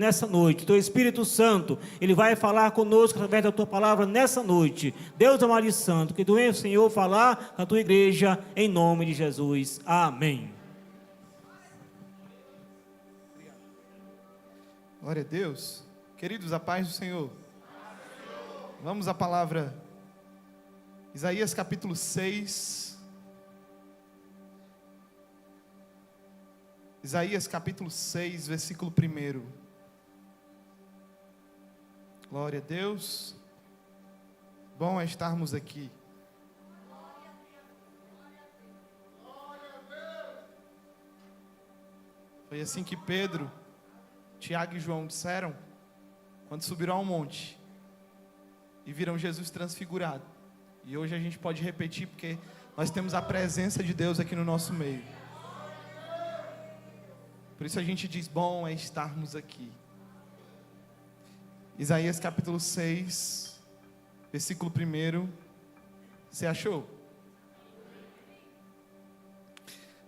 Nessa noite, teu Espírito Santo, Ele vai falar conosco através da tua palavra nessa noite. Deus amado e santo, que tu venha, Senhor, falar com a tua igreja, em nome de Jesus. Amém. Glória a Deus. Queridos, a paz do Senhor. Vamos à palavra. Isaías capítulo 6. Isaías capítulo 6, versículo 1. Glória a Deus. Bom é estarmos aqui. Foi assim que Pedro, Tiago e João disseram quando subiram ao monte e viram Jesus transfigurado. E hoje a gente pode repetir porque nós temos a presença de Deus aqui no nosso meio. Por isso a gente diz, bom é estarmos aqui. Isaías capítulo 6, versículo 1. Você achou?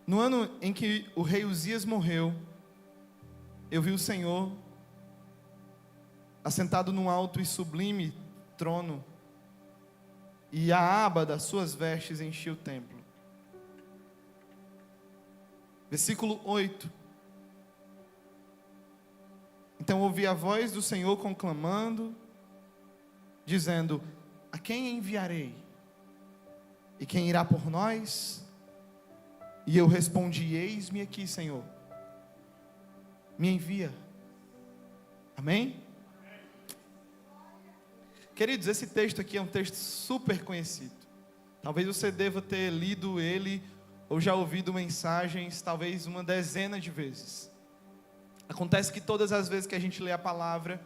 No ano em que o rei Uzias morreu, eu vi o Senhor assentado num alto e sublime trono, e a aba das suas vestes enchia o templo. Versículo 8. Então ouvi a voz do Senhor conclamando, dizendo: a quem enviarei? E quem irá por nós? E eu respondi: eis-me aqui, Senhor, me envia. Amém? Queridos, esse texto aqui é um texto super conhecido. Talvez você deva ter lido ele ou já ouvido mensagens, talvez uma dezena de vezes. Acontece que todas as vezes que a gente lê a palavra,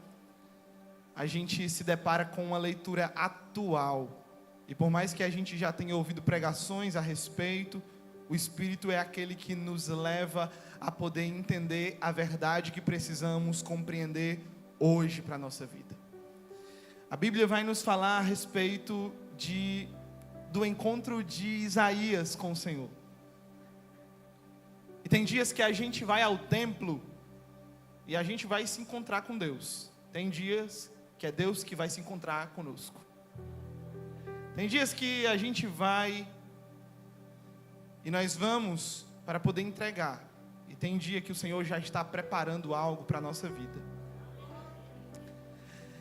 a gente se depara com uma leitura atual. E por mais que a gente já tenha ouvido pregações a respeito, o Espírito é aquele que nos leva a poder entender a verdade que precisamos compreender hoje para a nossa vida. A Bíblia vai nos falar a respeito do encontro de Isaías com o Senhor. E tem dias que a gente vai ao templo e a gente vai se encontrar com Deus. Tem dias que é Deus que vai se encontrar conosco. Tem dias que a gente vai e nós vamos para poder entregar. E tem dia que o Senhor já está preparando algo para a nossa vida.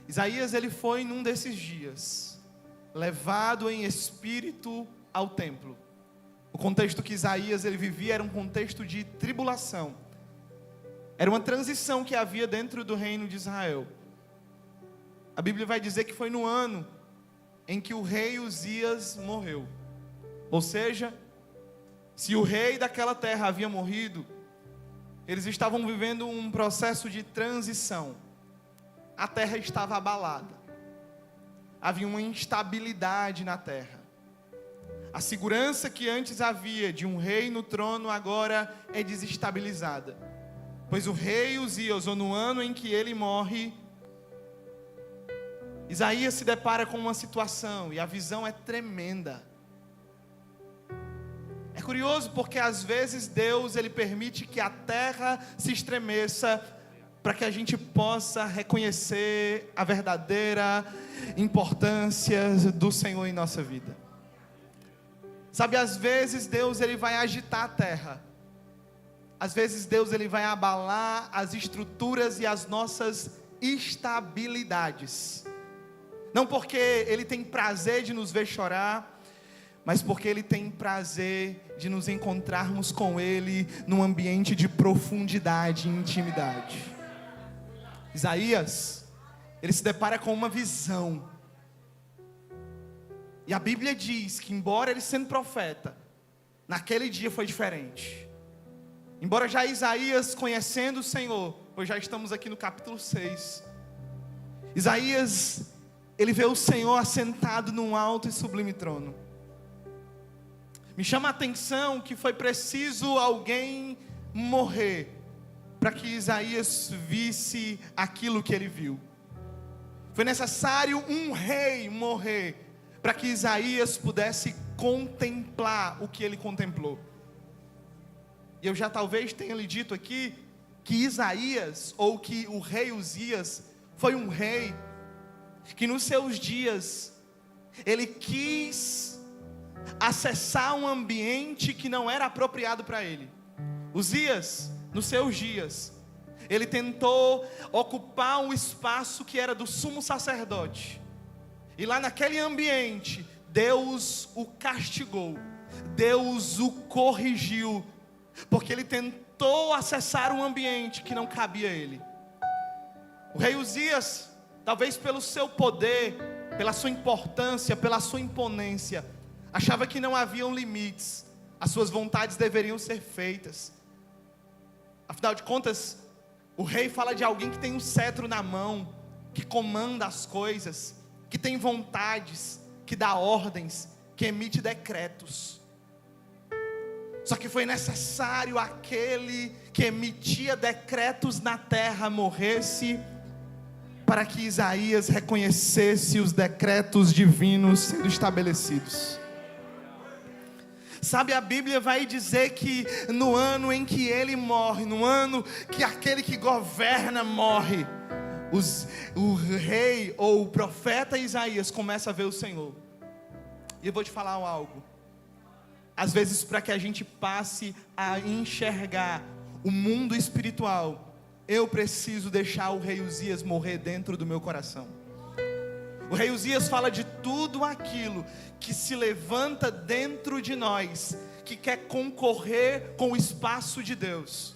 Isaías, ele foi num desses dias, levado em espírito ao templo. O contexto que Isaías ele vivia era um contexto de tribulação. Era uma transição que havia dentro do reino de Israel. A Bíblia vai dizer que foi no ano em que o rei Uzias morreu. Ou seja, se o rei daquela terra havia morrido, eles estavam vivendo um processo de transição. A terra estava abalada. Havia uma instabilidade na terra. A segurança que antes havia de um rei no trono agora é desestabilizada. Pois o rei Uzias, ou no ano em que ele morre, Isaías se depara com uma situação e a visão é tremenda. É curioso porque às vezes Deus ele permite que a terra se estremeça para que a gente possa reconhecer a verdadeira importância do Senhor em nossa vida. Sabe, às vezes Deus ele vai agitar a terra. Às vezes Deus ele vai abalar as estruturas e as nossas estabilidades. Não porque Ele tem prazer de nos ver chorar, mas porque Ele tem prazer de nos encontrarmos com Ele num ambiente de profundidade e intimidade. Isaías, ele se depara com uma visão. E a Bíblia diz que embora ele sendo profeta, naquele dia foi diferente. Embora já Isaías conhecendo o Senhor, pois já estamos aqui no capítulo 6. Isaías, ele vê o Senhor assentado num alto e sublime trono. Me chama a atenção que foi preciso alguém morrer para que Isaías visse aquilo que ele viu. Foi necessário um rei morrer para que Isaías pudesse contemplar o que ele contemplou. E eu já talvez tenha lhe dito aqui que Isaías, ou que o rei Uzias, foi um rei que nos seus dias, ele quis acessar um ambiente que não era apropriado para ele. Uzias, nos seus dias, ele tentou ocupar um espaço que era do sumo sacerdote, e lá naquele ambiente, Deus o castigou, Deus o corrigiu, porque ele tentou acessar um ambiente que não cabia a ele. O rei Uzias, talvez pelo seu poder, pela sua importância, pela sua imponência, achava que não haviam limites, as suas vontades deveriam ser feitas. Afinal de contas, o rei fala de alguém que tem um cetro na mão, que comanda as coisas, que tem vontades, que dá ordens, que emite decretos. Só que foi necessário aquele que emitia decretos na terra morresse, para que Isaías reconhecesse os decretos divinos sendo estabelecidos. Sabe, a Bíblia vai dizer que no ano em que ele morre, no ano que aquele que governa morre, o rei ou o profeta Isaías começa a ver o Senhor. E eu vou te falar algo. Às vezes, para que a gente passe a enxergar o mundo espiritual, eu preciso deixar o rei Uzias morrer dentro do meu coração. O rei Uzias fala de tudo aquilo que se levanta dentro de nós, que quer concorrer com o espaço de Deus.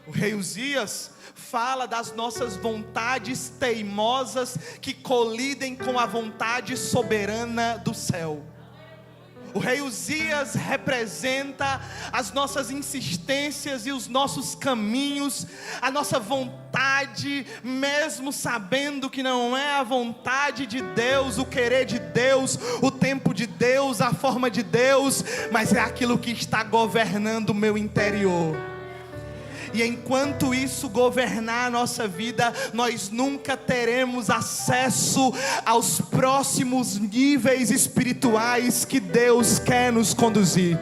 O rei Uzias fala das nossas vontades teimosas que colidem com a vontade soberana do céu. O rei Uzias representa as nossas insistências e os nossos caminhos, a nossa vontade, mesmo sabendo que não é a vontade de Deus, o querer de Deus, o tempo de Deus, a forma de Deus, mas é aquilo que está governando o meu interior. E enquanto isso governar a nossa vida, nós nunca teremos acesso aos próximos níveis espirituais que Deus quer nos conduzir.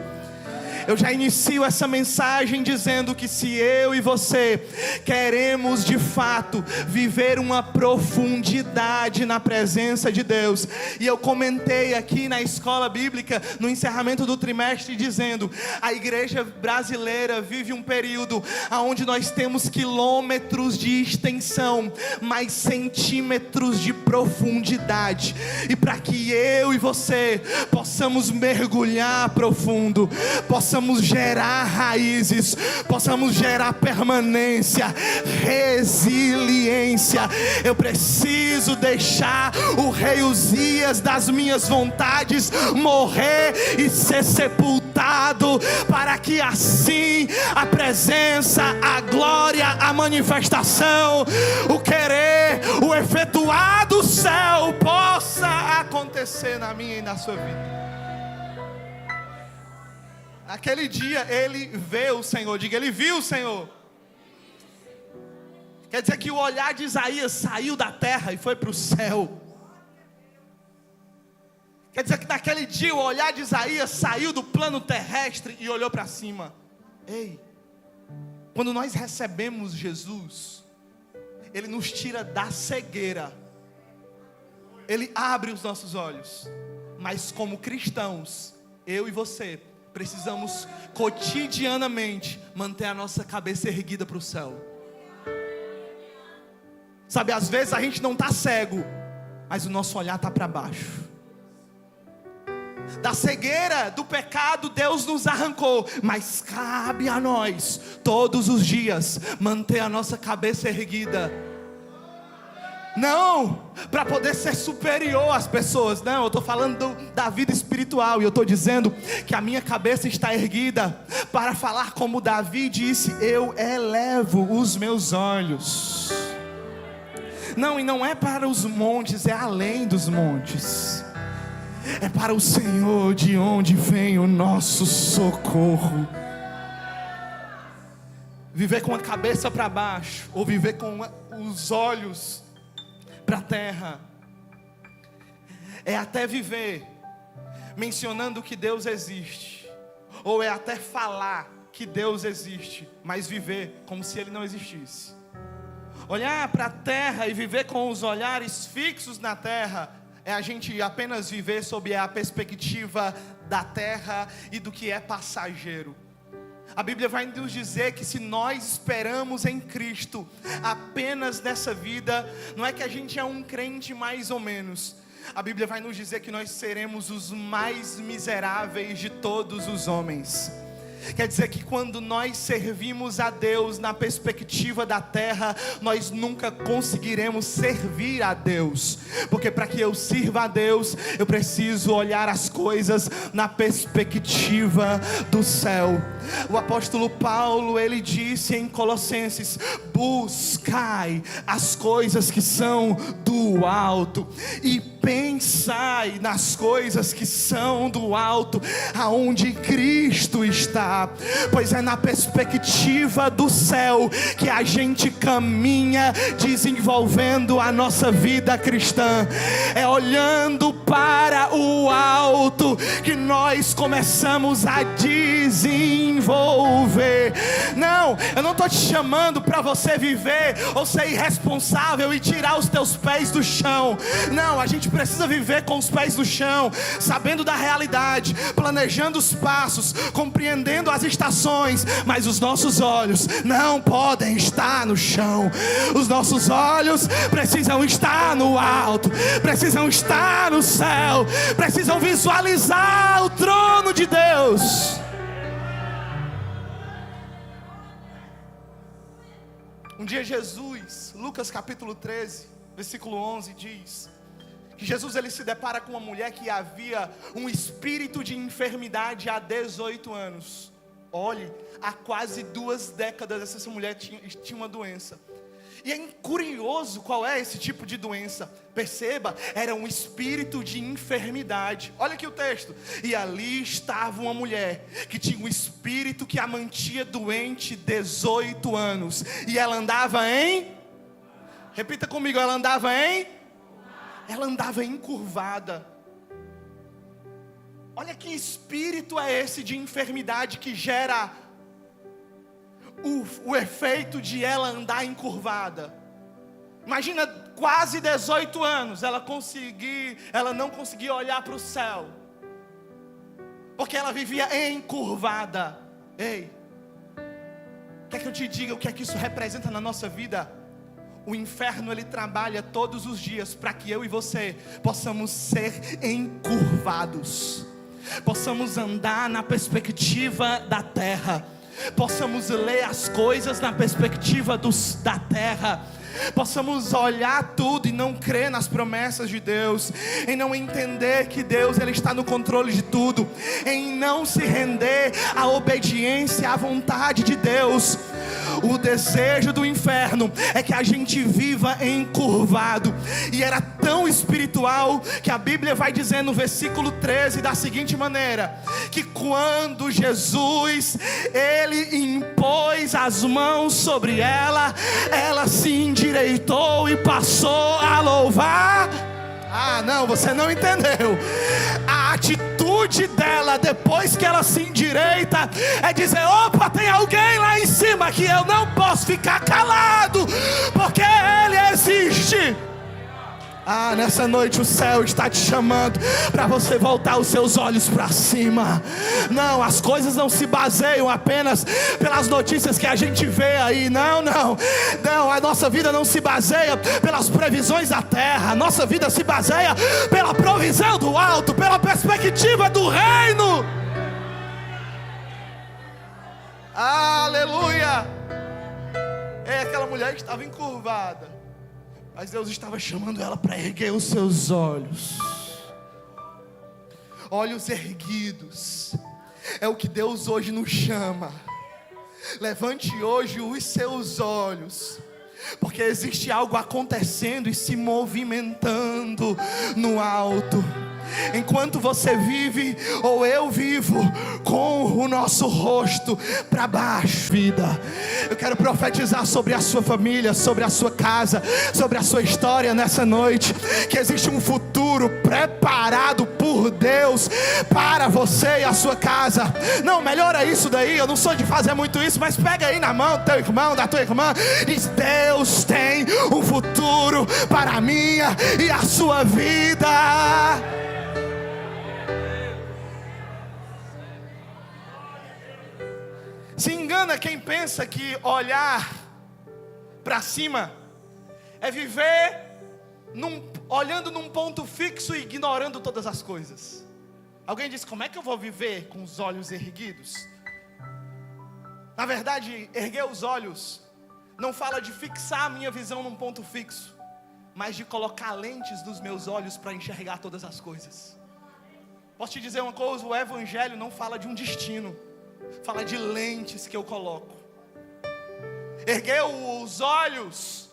Eu já inicio essa mensagem dizendo que se eu e você queremos de fato viver uma profundidade na presença de Deus, e eu comentei aqui na escola bíblica, no encerramento do trimestre, dizendo: a igreja brasileira vive um período onde nós temos quilômetros de extensão, mas centímetros de profundidade, e para que eu e você possamos mergulhar profundo, possamos gerar raízes, possamos gerar permanência, resiliência, eu preciso deixar o rei Uzias das minhas vontades morrer e ser sepultado, para que assim a presença, a glória, a manifestação, o querer, o efetuar do céu possa acontecer na minha e na sua vida. Naquele dia ele vê o Senhor, diga, ele viu o Senhor. Quer dizer que o olhar de Isaías saiu da terra e foi para o céu. Quer dizer que naquele dia o olhar de Isaías saiu do plano terrestre e olhou para cima. Ei, quando nós recebemos Jesus, Ele nos tira da cegueira, Ele abre os nossos olhos. Mas como cristãos, eu e você precisamos cotidianamente manter a nossa cabeça erguida para o céu. Sabe, às vezes a gente não está cego, mas o nosso olhar está para baixo. Da cegueira do pecado Deus nos arrancou, mas cabe a nós todos os dias manter a nossa cabeça erguida. Não para poder ser superior às pessoas, não, eu estou falando da vida espiritual, e eu estou dizendo que a minha cabeça está erguida para falar como Davi disse: eu elevo os meus olhos. Não, e não é para os montes, é além dos montes, é para o Senhor de onde vem o nosso socorro. Viver com a cabeça para baixo, ou viver com os olhos para a terra, é até viver mencionando que Deus existe, ou é até falar que Deus existe, mas viver como se Ele não existisse. Olhar para a terra e viver com os olhares fixos na terra é a gente apenas viver sob a perspectiva da terra e do que é passageiro. A Bíblia vai nos dizer que se nós esperamos em Cristo apenas nessa vida, não é que a gente é um crente mais ou menos. A Bíblia vai nos dizer que nós seremos os mais miseráveis de todos os homens. Quer dizer que quando nós servimos a Deus na perspectiva da terra, nós nunca conseguiremos servir a Deus. Porque para que eu sirva a Deus, eu preciso olhar as coisas na perspectiva do céu. O apóstolo Paulo, ele disse em Colossenses: buscai as coisas que são do alto e pensai nas coisas que são do alto, aonde Cristo está. Pois é na perspectiva do céu que a gente caminha desenvolvendo a nossa vida cristã. É olhando para o alto que nós começamos a desenvolver. Não, eu não estou te chamando para você viver ou ser irresponsável e tirar os teus pés do chão. Não, a gente precisa viver com os pés no chão, sabendo da realidade, planejando os passos, compreendendo as estações, mas os nossos olhos não podem estar no chão. Os nossos olhos precisam estar no alto, precisam estar no céu, precisam visualizar o trono de Deus. Um dia Jesus, Lucas capítulo 13, versículo 11 diz que Jesus ele se depara com uma mulher que havia um espírito de enfermidade há 18 anos. Olhe, há quase 2 décadas essa mulher tinha uma doença. E é curioso qual é esse tipo de doença. Perceba, era um espírito de enfermidade. Olha aqui o texto. E ali estava uma mulher que tinha um espírito que a mantinha doente 18 anos. E ela andava em... Repita comigo, ela andava em... Ela andava encurvada. Olha que espírito é esse de enfermidade que gera o efeito de ela andar encurvada. Imagina, quase 18 anos, ela não conseguia olhar para o céu, porque ela vivia encurvada. Ei, quer que eu te diga o que é que isso representa na nossa vida? O inferno ele trabalha todos os dias para que eu e você possamos ser encurvados, possamos andar na perspectiva da terra, possamos ler as coisas na perspectiva da terra, possamos olhar tudo e não crer nas promessas de Deus, em não entender que Deus ele está no controle de tudo, em não se render à obediência à vontade de Deus. O desejo do inferno é que a gente viva encurvado. E era tão espiritual que a Bíblia vai dizer no versículo 13 da seguinte maneira: que quando Jesus ele impôs as mãos sobre ela, ela se endireitou e passou a louvar. Ah, não, você não entendeu. A atitude dela depois que ela se endireita é dizer: opa, tem alguém lá em cima que eu não posso ficar calado, porque Ele existe. Ah, nessa noite o céu está te chamando para você voltar os seus olhos para cima. Não, as coisas não se baseiam apenas pelas notícias que a gente vê aí. Não, a nossa vida não se baseia pelas previsões da terra. A nossa vida se baseia pela provisão do alto, pela perspectiva do reino. Aleluia. É aquela mulher que estava encurvada, mas Deus estava chamando ela para erguer os seus olhos. Olhos erguidos é o que Deus hoje nos chama. Levante hoje os seus olhos, porque existe algo acontecendo e se movimentando no alto. Enquanto você vive, ou eu vivo, com o nosso rosto para baixo, vida, eu quero profetizar sobre a sua família, sobre a sua casa, sobre a sua história nessa noite, que existe um futuro preparado por por Deus para você e a sua casa. Não, melhora isso daí. Eu não sou de fazer muito isso, mas pega aí na mão do teu irmão, da tua irmã. Diz: Deus tem um futuro para a minha e a sua vida. Se engana quem pensa que olhar para cima é viver olhando num ponto fixo e ignorando todas as coisas. Alguém diz: como é que eu vou viver com os olhos erguidos? Na verdade, erguer os olhos não fala de fixar a minha visão num ponto fixo, mas de colocar lentes nos meus olhos para enxergar todas as coisas. Posso te dizer uma coisa: o Evangelho não fala de um destino, fala de lentes que eu coloco. Erguer os olhos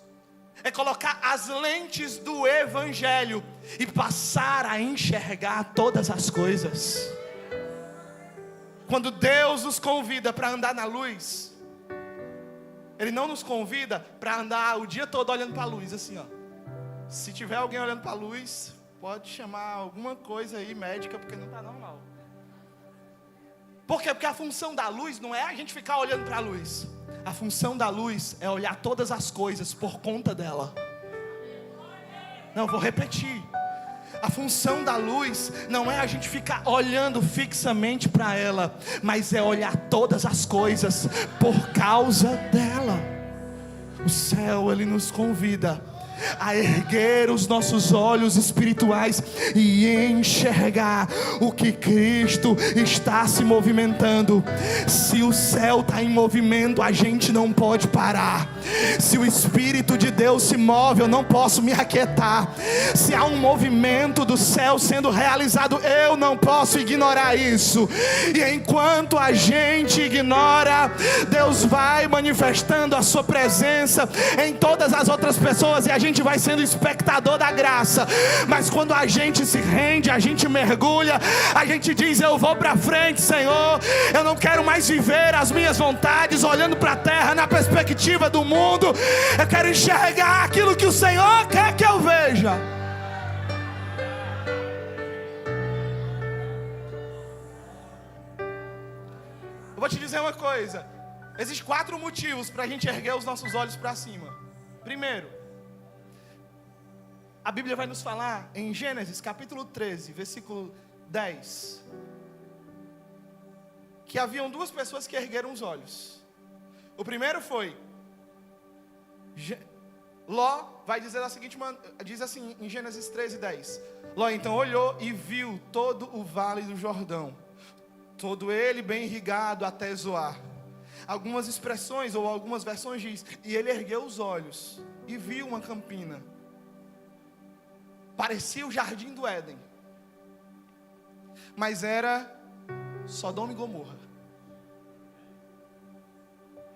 é colocar as lentes do Evangelho e passar a enxergar todas as coisas. Quando Deus nos convida para andar na luz, Ele não nos convida para andar o dia todo olhando para a luz, assim, ó. Se tiver alguém olhando para a luz, pode chamar alguma coisa aí médica, porque não está normal. Por quê? Porque a função da luz não é a gente ficar olhando para a luz. A função da luz é olhar todas as coisas por conta dela. Não, vou repetir. A função da luz não é a gente ficar olhando fixamente para ela, mas é olhar todas as coisas por causa dela. O céu, ele nos convida a erguer os nossos olhos espirituais e enxergar o que Cristo está se movimentando. Se o céu está em movimento, a gente não pode parar. Se o Espírito de Deus se move, eu não posso me aquietar. Se há um movimento do céu sendo realizado, eu não posso ignorar isso. E enquanto a gente ignora, Deus vai manifestando a sua presença em todas as outras pessoas, e a gente vai sendo espectador da graça. Mas quando a gente se rende, a gente mergulha, a gente diz: eu vou para frente, Senhor. Eu não quero mais viver as minhas vontades olhando para a terra na perspectiva do mundo. Eu quero enxergar aquilo que o Senhor quer que eu veja. Eu vou te dizer uma coisa: existem 4 motivos para a gente erguer os nossos olhos para cima. Primeiro, a Bíblia vai nos falar em Gênesis capítulo 13, versículo 10, que haviam 2 pessoas que ergueram os olhos. O primeiro foi Ló. Vai dizer da seguinte maneira, diz assim em Gênesis 13, 10: Ló então olhou e viu todo o vale do Jordão, todo ele bem irrigado até Zoar. Algumas expressões ou algumas versões diz: e ele ergueu os olhos e viu uma campina. Parecia o jardim do Éden, mas era Sodoma e Gomorra.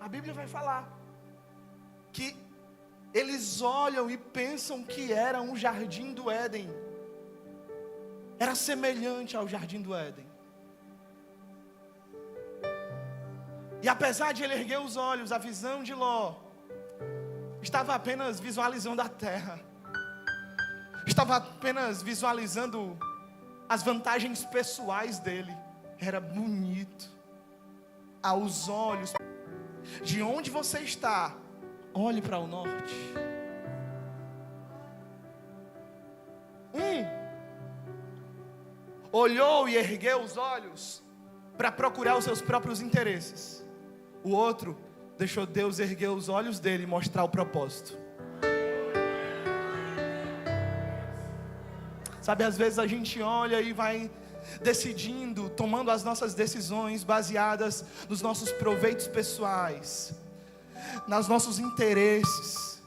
A Bíblia vai falar que eles olham e pensam que era um jardim do Éden. Era semelhante ao jardim do Éden. E apesar de ele erguer os olhos, a visão de Ló estava apenas visualizando a terra, estava apenas visualizando as vantagens pessoais dele. Era bonito aos olhos. De onde você está, olhe para o norte. Olhou e ergueu os olhos para procurar os seus próprios interesses. O outro deixou Deus erguer os olhos dele e mostrar o propósito. Sabe, às vezes a gente olha e vai decidindo, tomando as nossas decisões baseadas nos nossos proveitos pessoais, nos nossos interesses,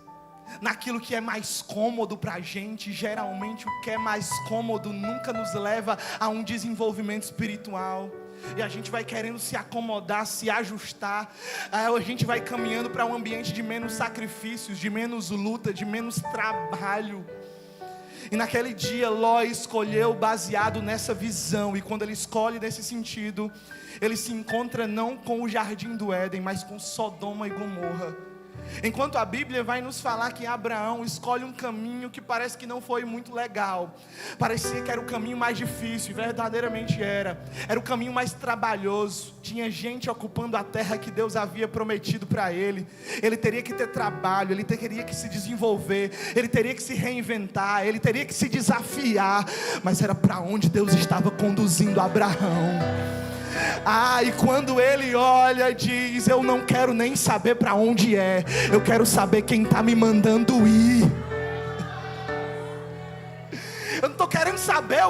naquilo que é mais cômodo para a gente. Geralmente o que é mais cômodo nunca nos leva a um desenvolvimento espiritual. E a gente vai querendo se acomodar, se ajustar. A gente vai caminhando para um ambiente de menos sacrifícios, de menos luta, de menos trabalho. E naquele dia Ló escolheu baseado nessa visão. E quando ele escolhe nesse sentido, ele se encontra não com o jardim do Éden, mas com Sodoma e Gomorra. Enquanto a Bíblia vai nos falar que Abraão escolhe um caminho que parece que não foi muito legal, parecia que era o caminho mais difícil, e verdadeiramente era o caminho mais trabalhoso. Tinha gente ocupando a terra que Deus havia prometido para ele. Ele teria que ter trabalho, ele teria que se desenvolver, ele teria que se reinventar, ele teria que se desafiar, mas era para onde Deus estava conduzindo Abraão. E quando ele olha, diz: eu não quero nem saber para onde é, eu quero saber quem está me mandando ir. Eu não estou querendo saber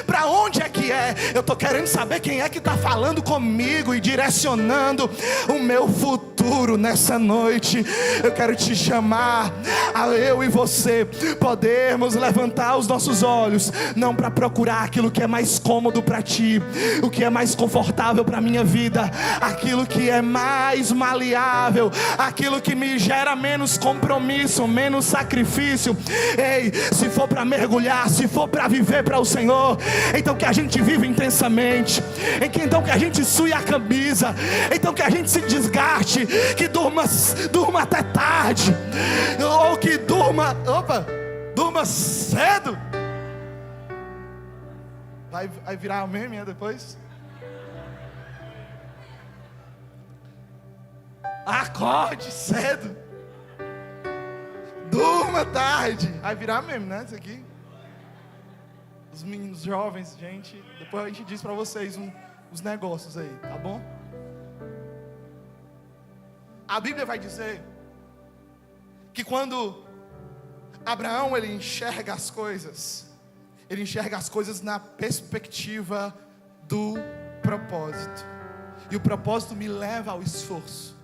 para onde é que é, eu estou querendo saber quem é que está falando comigo e direcionando o meu futuro nessa noite. Eu quero te chamar a eu e você podermos levantar os nossos olhos, não para procurar aquilo que é mais cômodo para ti, o que é mais confortável para a minha vida, aquilo que é mais maleável, aquilo que me gera menos compromisso, menos sacrifício. Ei, se for para mergulhar, se for para viver para o Senhor, então que a gente viva intensamente, então que a gente sue a camisa, então que a gente se desgaste, que durma até tarde, ou que durma cedo. Vai virar meme depois? Acorde cedo, durma tarde. Vai virar meme, né? Isso aqui. Os meninos jovens, gente, depois a gente diz para vocês os negócios aí, tá bom? A Bíblia vai dizer que quando Abraão ele enxerga as coisas na perspectiva do propósito. E o propósito me leva ao esforço,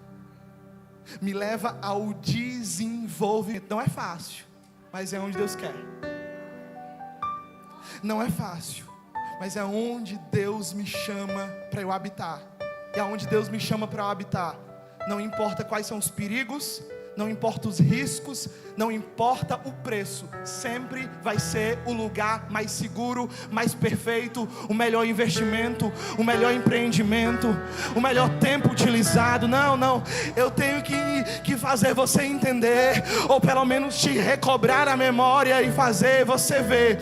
me leva ao desenvolvimento. Não é fácil, mas é onde Deus quer. Não é fácil, mas é onde Deus me chama para eu habitar. E aonde Deus me chama para eu habitar, não importa quais são os perigos, não importa os riscos, não importa o preço, sempre vai ser o lugar mais seguro, mais perfeito, o melhor investimento, o melhor empreendimento, o melhor tempo utilizado. Não, eu tenho que fazer você entender, ou pelo menos te recobrar a memória e fazer você ver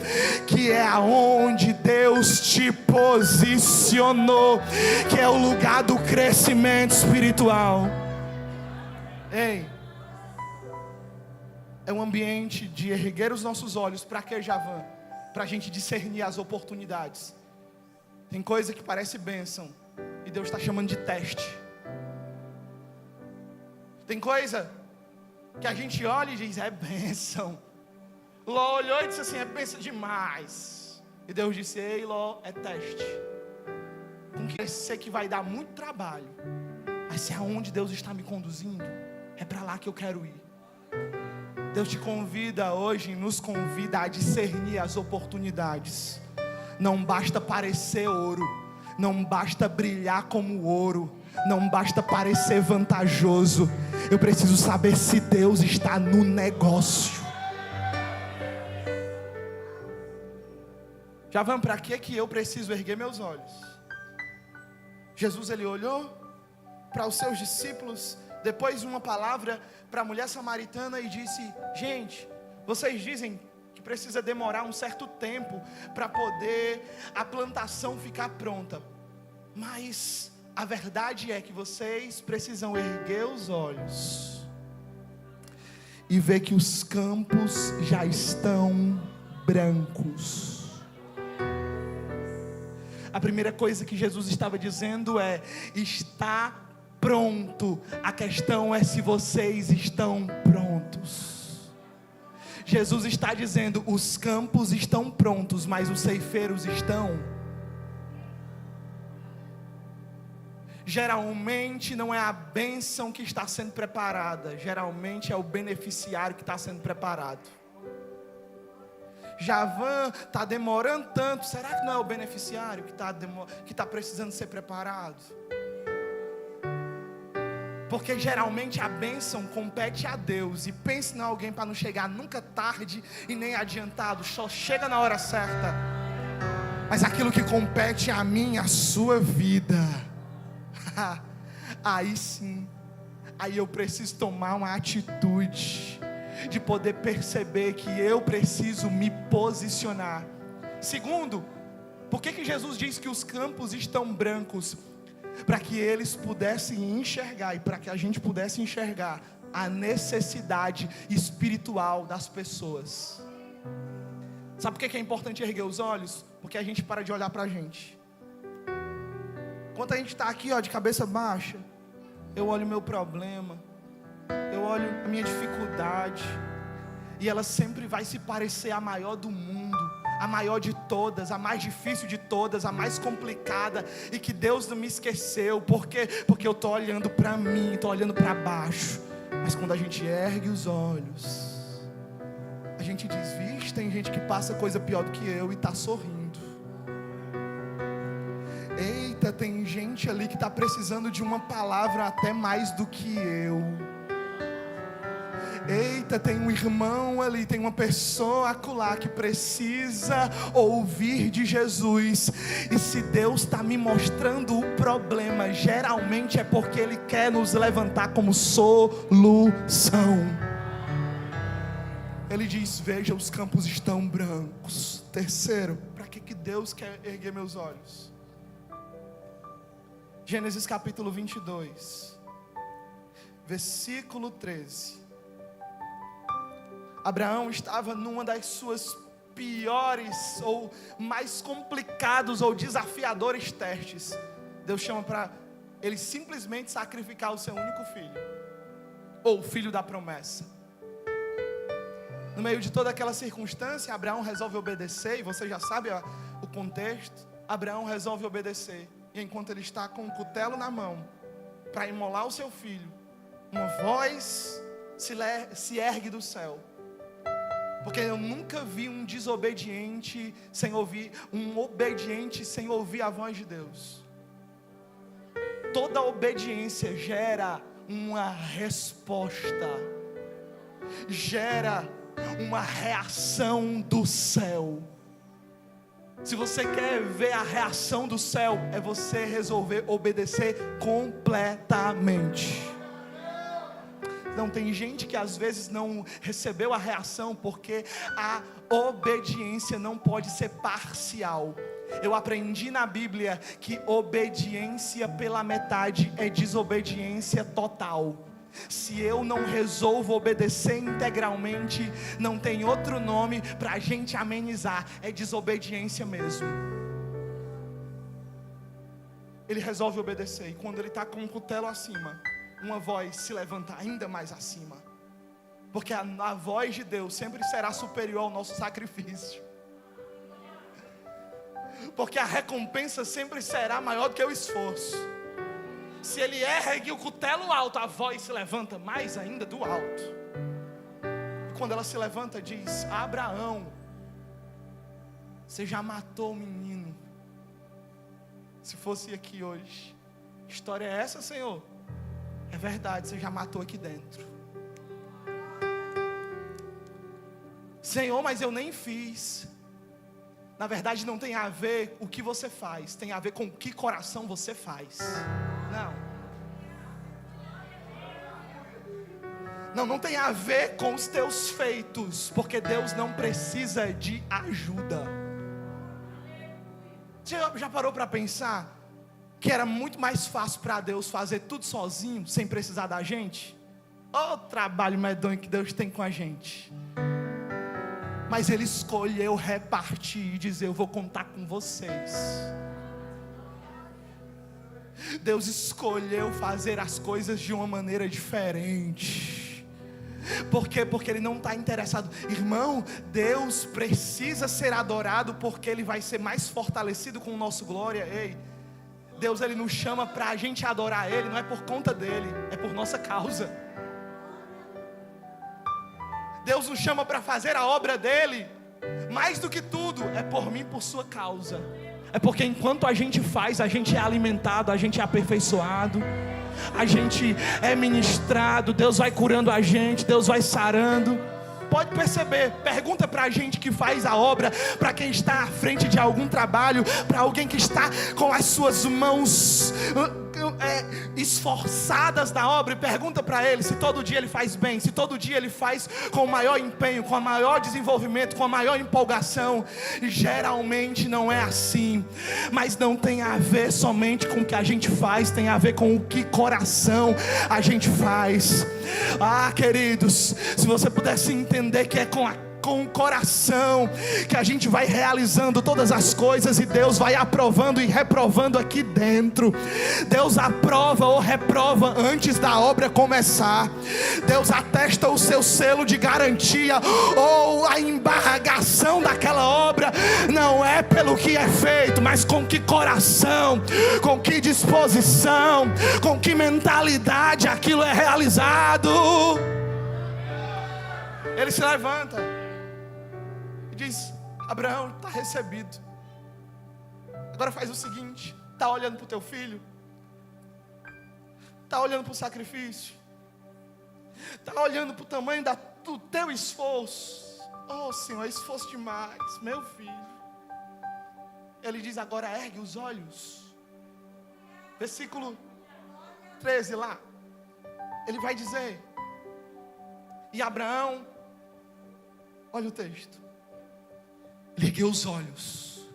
que é aonde Deus te posicionou, que é o lugar do crescimento espiritual. Ei, é um ambiente de erguer os nossos olhos para que, Javan? Para a gente discernir as oportunidades. Tem coisa que parece bênção e Deus está chamando de teste. Tem coisa que a gente olha e diz: é bênção. Ló olhou e disse assim: é bênção demais. E Deus disse: ei, Ló, é teste. Com que eu sei que vai dar muito trabalho, mas se é aonde Deus está me conduzindo, é para lá que eu quero ir. Deus te convida hoje, nos convida a discernir as oportunidades. Não basta parecer ouro, não basta brilhar como ouro, não basta parecer vantajoso. Eu preciso saber se Deus está no negócio. Javan, para que eu preciso erguer meus olhos? Jesus ele olhou para os seus discípulos depois de uma palavra para a mulher samaritana e disse: gente, vocês dizem que precisa demorar um certo tempo para poder a plantação ficar pronta, mas a verdade é que vocês precisam erguer os olhos e ver que os campos já estão brancos. A primeira coisa que Jesus estava dizendo é: está pronto. A questão é se vocês estão prontos. Jesus está dizendo: os campos estão prontos, mas os ceifeiros estão. Geralmente não é a bênção que está sendo preparada, geralmente é o beneficiário que está sendo preparado. Javan, está demorando tanto, será que não é o beneficiário que está precisando ser preparado? Porque geralmente a bênção compete a Deus. E pense em alguém para não chegar nunca tarde e nem adiantado, só chega na hora certa. Mas aquilo que compete a mim, a sua vida, aí sim aí eu preciso tomar uma atitude de poder perceber que eu preciso me posicionar. Segundo, por que Jesus diz que os campos estão brancos? Para que eles pudessem enxergar, e para que a gente pudesse enxergar a necessidade espiritual das pessoas. Sabe por que é importante erguer os olhos? Porque a gente para de olhar para a gente. Enquanto a gente está aqui, de cabeça baixa, eu olho o meu problema, eu olho a minha dificuldade, e ela sempre vai se parecer a maior do mundo, a maior de todas, a mais difícil de todas, a mais complicada, e que Deus não me esqueceu. Por quê? Porque eu estou olhando para mim, estou olhando para baixo. Mas quando a gente ergue os olhos, a gente diz: vixe, tem gente que passa coisa pior do que eu e está sorrindo. Eita, tem gente ali que está precisando de uma palavra até mais do que eu. Eita, tem um irmão ali, tem uma pessoa acolá que precisa ouvir de Jesus. E se Deus está me mostrando o problema, geralmente é porque Ele quer nos levantar como solução. Ele diz: veja, os campos estão brancos. Terceiro, para que Deus quer erguer meus olhos? Gênesis capítulo 22, versículo 13. Abraão estava numa das suas piores ou mais complicados ou desafiadores testes. Deus chama para ele simplesmente sacrificar o seu único filho, ou o filho da promessa. No meio de toda aquela circunstância, Abraão resolve obedecer, e você já sabe o contexto. Abraão resolve obedecer, e enquanto ele está com o cutelo na mão para imolar o seu filho, uma voz se ergue do céu. Porque eu nunca vi um desobediente sem ouvir, um obediente sem ouvir a voz de Deus. Toda obediência gera uma resposta, gera uma reação do céu. Se você quer ver a reação do céu, é você resolver obedecer completamente. Não, tem gente que às vezes não recebeu a reação porque a obediência não pode ser parcial. Eu aprendi na Bíblia que obediência pela metade é desobediência total. Se eu não resolvo obedecer integralmente, não tem outro nome para a gente amenizar, é desobediência mesmo. Ele resolve obedecer, e quando ele está com o cutelo acima, uma voz se levanta ainda mais acima, porque a voz de Deus sempre será superior ao nosso sacrifício, porque a recompensa sempre será maior do que o esforço. Se ele ergue o cutelo alto, a voz se levanta mais ainda do alto, e quando ela se levanta diz: Abraão, você já matou o menino. Se fosse aqui hoje, que história é essa, Senhor? É verdade, você já matou aqui dentro. Senhor, mas eu nem fiz. Na verdade não tem a ver o que você faz, tem a ver com que coração você faz. Não tem a ver com os teus feitos, porque Deus não precisa de ajuda. Você já parou para pensar que era muito mais fácil para Deus fazer tudo sozinho, sem precisar da gente? Olha o trabalho medonho que Deus tem com a gente. Mas Ele escolheu repartir e dizer: eu vou contar com vocês. Deus escolheu fazer as coisas de uma maneira diferente. Por quê? Porque Ele não está interessado. Irmão, Deus precisa ser adorado, porque Ele vai ser mais fortalecido com o nosso glória. Ei, Deus, Ele nos chama para a gente adorar Ele, não é por conta dEle, é por nossa causa. Deus nos chama para fazer a obra dEle, mais do que tudo, é por mim, por sua causa. É porque enquanto a gente faz, a gente é alimentado, a gente é aperfeiçoado, a gente é ministrado, Deus vai curando a gente, Deus vai sarando. Pode perceber, pergunta para a gente que faz a obra, para quem está à frente de algum trabalho, para alguém que está com as suas mãos esforçadas na obra, e pergunta para ele se todo dia ele faz bem, se todo dia ele faz com o maior empenho, com o maior desenvolvimento, com a maior empolgação. E geralmente não é assim. Mas não tem a ver somente com o que a gente faz, tem a ver com o que coração a gente faz. Queridos, se você pudesse entender que é com o coração que a gente vai realizando todas as coisas, e Deus vai aprovando e reprovando aqui dentro. Deus aprova ou reprova antes da obra começar. Deus atesta o seu selo de garantia ou a embargação daquela obra. Não é pelo que é feito, mas com que coração, com que disposição, com que mentalidade aquilo é realizado. Ele se levanta e diz: Abraão, está recebido. Agora faz o seguinte: está olhando para o teu filho? Está olhando para o sacrifício? Está olhando para o tamanho do teu esforço? Oh Senhor, esforço demais, meu filho. Ele diz: agora ergue os olhos. Versículo 13 lá. Ele vai dizer: e Abraão, olha o texto, ele ergueu os olhos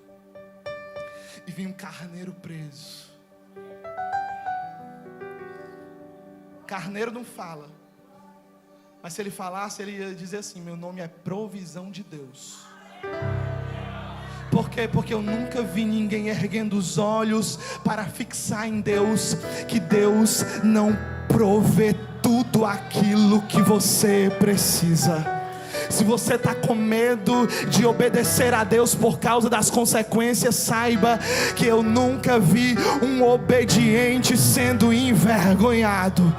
e viu um carneiro preso. Carneiro não fala, mas se ele falasse, ele ia dizer assim: meu nome é provisão de Deus. Por quê? Porque eu nunca vi ninguém erguendo os olhos para fixar em Deus, que Deus não provê tudo aquilo que você precisa. Se você está com medo de obedecer a Deus por causa das consequências, saiba que eu nunca vi um obediente sendo envergonhado.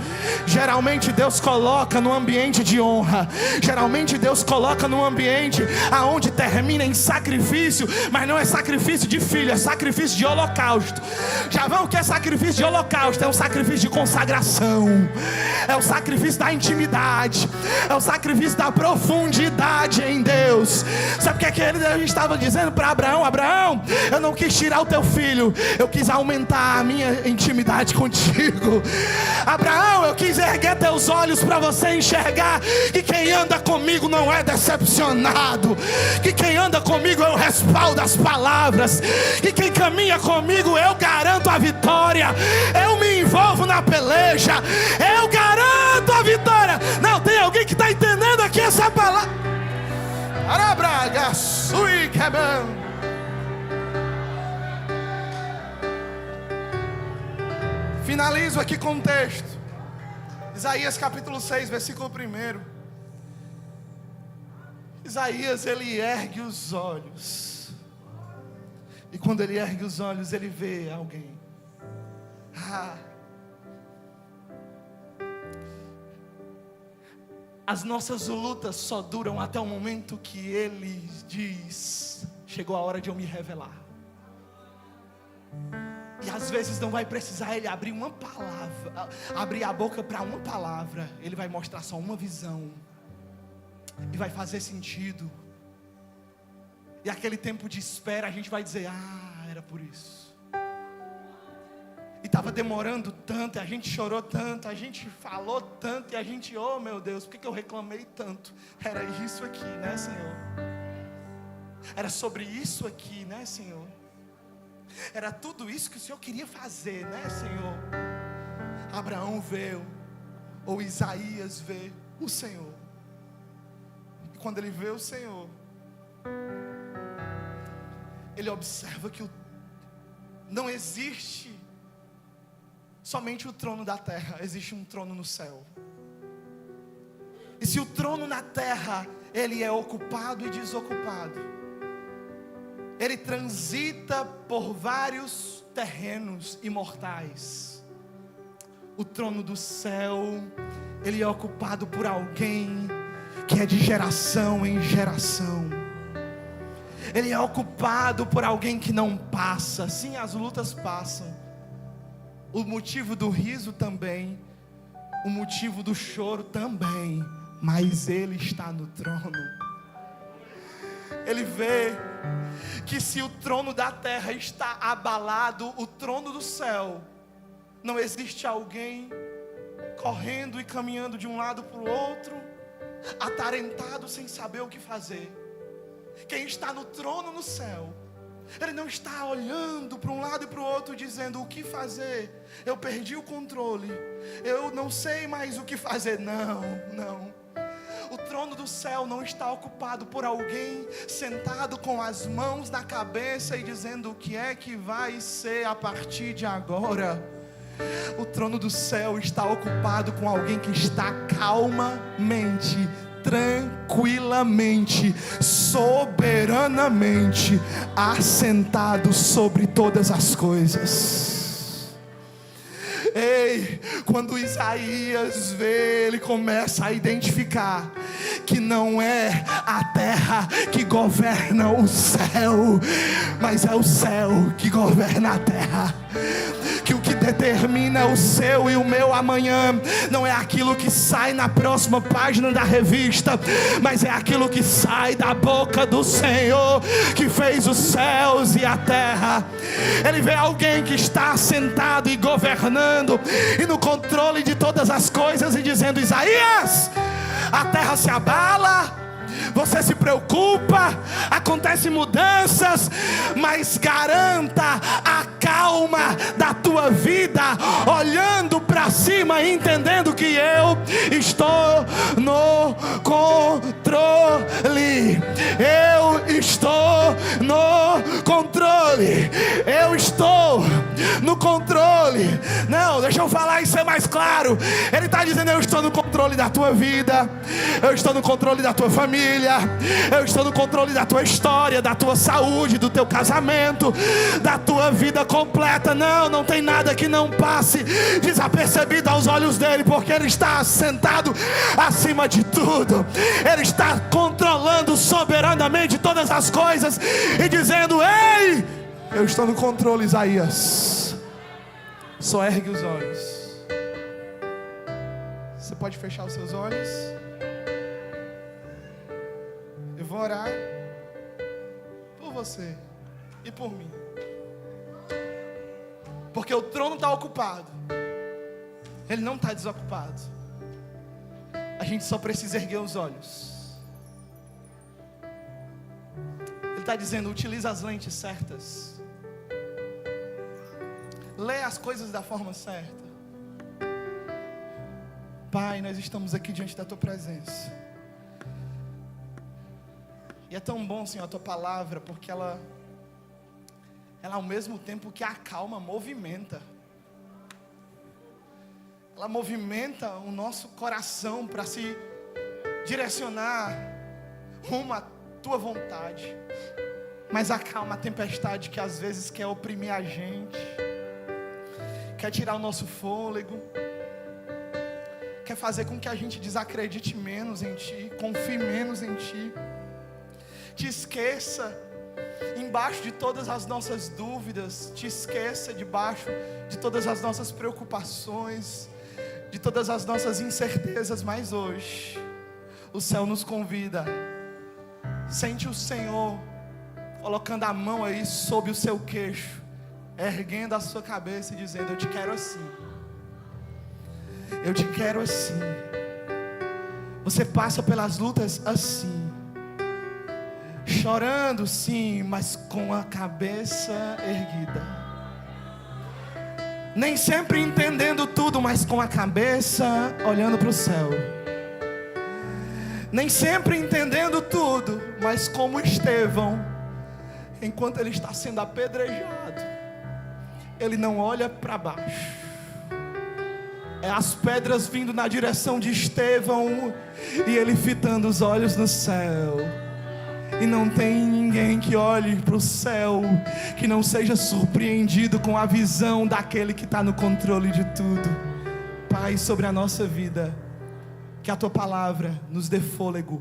Geralmente Deus coloca no ambiente de honra, geralmente Deus coloca no ambiente aonde termina em sacrifício, mas não é sacrifício de filho, é sacrifício de holocausto. Já vão o que é sacrifício de holocausto? É um sacrifício de consagração, é o sacrifício da intimidade, é o sacrifício da profundidade em Deus. Sabe o que a gente estava dizendo para Abraão? Abraão, eu não quis tirar o teu filho, eu quis aumentar a minha intimidade contigo. Abraão, eu quis erguer teus olhos para você enxergar que quem anda comigo não é decepcionado, que quem anda comigo eu respaldo as palavras, que quem caminha comigo eu garanto a vitória, eu me envolvo na peleja, eu garanto a vitória. Não, tem alguém que está entendendo aqui essa palavra? Arabraga, sui, quebam. Finalizo aqui com o texto. Isaías capítulo 6, versículo 1. Isaías, ele ergue os olhos. E quando ele ergue os olhos, ele vê alguém. As nossas lutas só duram até o momento que Ele diz: chegou a hora de eu me revelar. E às vezes não vai precisar Ele abrir uma palavra, abrir a boca para uma palavra. Ele vai mostrar só uma visão e vai fazer sentido. E aquele tempo de espera a gente vai dizer: era por isso. E estava demorando tanto, a gente chorou tanto, a gente falou tanto, e a gente, oh meu Deus, por que eu reclamei tanto? Era isso aqui, né, Senhor? Era sobre isso aqui, né, Senhor? Era tudo isso que o Senhor queria fazer, né, Senhor? Abraão vê, ou Isaías vê o Senhor. E quando ele vê o Senhor, ele observa que não existe somente o trono da terra, existe um trono no céu. E se o trono na terra, ele é ocupado e desocupado, ele transita por vários terrenos imortais. O trono do céu, ele é ocupado por alguém que é de geração em geração. Ele é ocupado por alguém que não passa. Sim, as lutas passam. O motivo do riso também, o motivo do choro também, mas Ele está no trono. Ele vê que se o trono da terra está abalado, o trono do céu Não existe alguém correndo e caminhando de um lado para o outro, atarentado sem saber o que fazer. Quem está no trono no céu, Ele não está olhando para um lado e para o outro dizendo: o que fazer? Eu perdi o controle, eu não sei mais o que fazer. Não, não. O trono do céu não está ocupado por alguém sentado com as mãos na cabeça e dizendo: o que é que vai ser a partir de agora? O trono do céu está ocupado com alguém que está calmamente, tranquilamente, soberanamente assentado sobre todas as coisas. Ei, quando Isaías vê, ele começa a identificar que não é a terra que governa o céu, mas é o céu que governa a terra. Que o que determina o seu e o meu amanhã não é aquilo que sai na próxima página da revista, mas é aquilo que sai da boca do Senhor, que fez os céus e a terra. Ele vê alguém que está sentado e governando e no controle de todas as coisas e dizendo: Isaías, a terra se abala, você se preocupa, acontecem mudanças, mas garanta a calma da tua vida, olhando para cima e entendendo que eu estou no controle. Eu estou no controle. Eu estou no controle. Não, deixa eu falar e ser mais claro. Ele está dizendo: eu estou no controle da tua vida, eu estou no controle da tua família, eu estou no controle da tua história, da tua saúde, do teu casamento, da tua vida completa. Não tem nada que não passe desapercebido aos olhos dele, porque ele está sentado acima de tudo. Ele está controlando soberanamente todas as coisas e dizendo: ei, eu estou no controle. Isaías, só ergue os olhos. Você pode fechar os seus olhos? Eu vou orar por você e por mim, porque o trono está ocupado, ele não está desocupado. A gente só precisa erguer os olhos. Ele está dizendo: utiliza as lentes certas, lê as coisas da forma certa. Pai, nós estamos aqui diante da tua presença. E é tão bom, Senhor, a tua palavra, porque ela ao mesmo tempo que acalma, movimenta. Ela movimenta o nosso coração para se direcionar rumo à tua vontade. Mas acalma a tempestade que às vezes quer oprimir a gente, quer tirar o nosso fôlego, quer fazer com que a gente desacredite menos em Ti, confie menos em Ti, te esqueça embaixo de todas as nossas dúvidas, te esqueça debaixo de todas as nossas preocupações, de todas as nossas incertezas. Mas hoje o céu nos convida. Sente o Senhor colocando a mão aí sobre o seu queixo, erguendo a sua cabeça e dizendo: eu te quero assim, eu te quero assim. Você passa pelas lutas assim, chorando sim, mas com a cabeça erguida. Nem sempre entendendo tudo, mas com a cabeça olhando para o céu. Nem sempre entendendo tudo, mas como Estevão, enquanto ele está sendo apedrejado, ele não olha para baixo. É as pedras vindo na direção de Estevão e ele fitando os olhos no céu. E não tem ninguém que olhe para o céu que não seja surpreendido com a visão daquele que está no controle de tudo. Pai, sobre a nossa vida, que a tua palavra nos dê fôlego